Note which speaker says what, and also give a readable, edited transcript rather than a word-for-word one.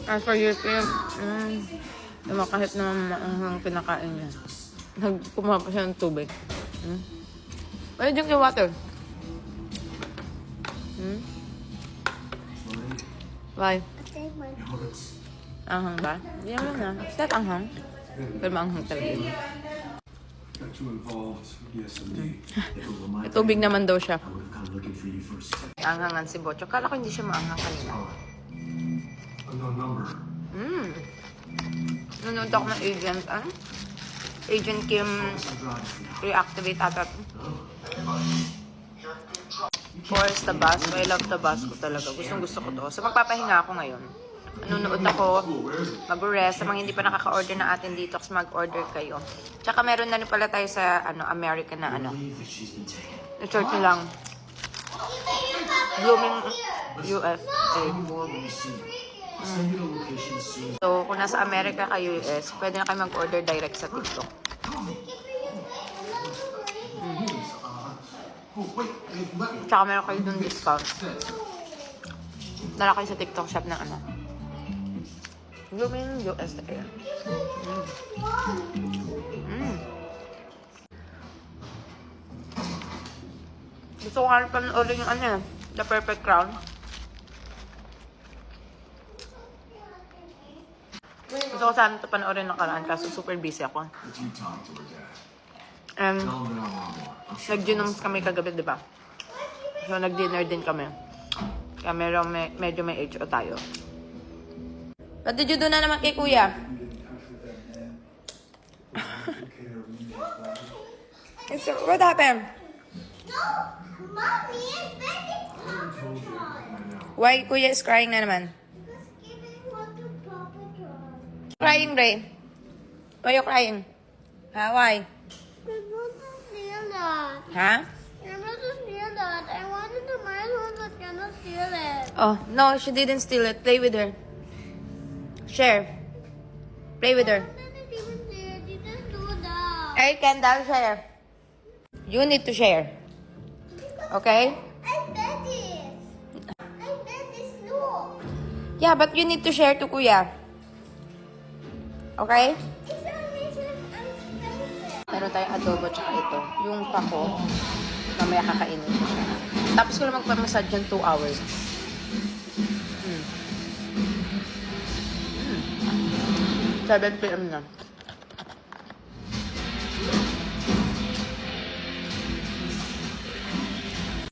Speaker 1: As for you, diba kahit naman maanghang pinakain niya. Nagkumuha pa siya ng tubig. Why drink your water? Why? Anghang ba? Hindi naman na. Is that anghang? Pero maanghang talaga yun. May tubig naman daw siya. Anghangan si Bocho. Kala ko hindi siya maanghang kanina. Nanood ako ng Agent, Agent Kim reactivate ata. Force Tabasco. I love Tabasco talaga. Gusto ko to. So magpapahinga ako ngayon. Manunood ako, mag-rest. Sa mga hindi pa nakaka-order na atin dito, mag-order kayo. Tsaka meron na rin pala tayo sa America na i-search nyo lang. Blooming USA. So, kung nasa America kayo, US, pwede na kayo mag-order direct sa TikTok. Tsaka meron kayo dun discount. Dala kayo sa TikTok shop ng Blooming USA. Gusto ko nga panoorin yung The Perfect Crown. Gusto ko sana ito panoorin ng karaan kaso super busy ako. And nag-ginoms kami kagabi, di ba? So nag-dinner din kami. Kaya medyo may HO tayo. What did you do na naman kay kuya? What happened?
Speaker 2: No, Mommy, it's bedtime.
Speaker 1: Why kuya is crying na naman?
Speaker 2: Because giving what to Papa John.
Speaker 1: Crying, Ray? Why you crying? Why?
Speaker 2: I want to steal that.
Speaker 1: Ha?
Speaker 2: I want to steal that. I wanted to my home, but cannot steal it.
Speaker 1: Oh, no, she didn't steal it. Play with her. Share. Play with her.
Speaker 2: I didn't even steal it. You just do that.
Speaker 1: Hey, Kendall, share. You need to share. Okay?
Speaker 2: I bet it. I bet it's no.
Speaker 1: Yeah, but you need to share to kuya. Okay?
Speaker 2: It's amazing expensive.
Speaker 1: Meron tayong adobo tsaka ito. Yung pako, mamaya kakainin ko siya. Tapos ko na magpamassage yung 2 hours. 7 p.m. na.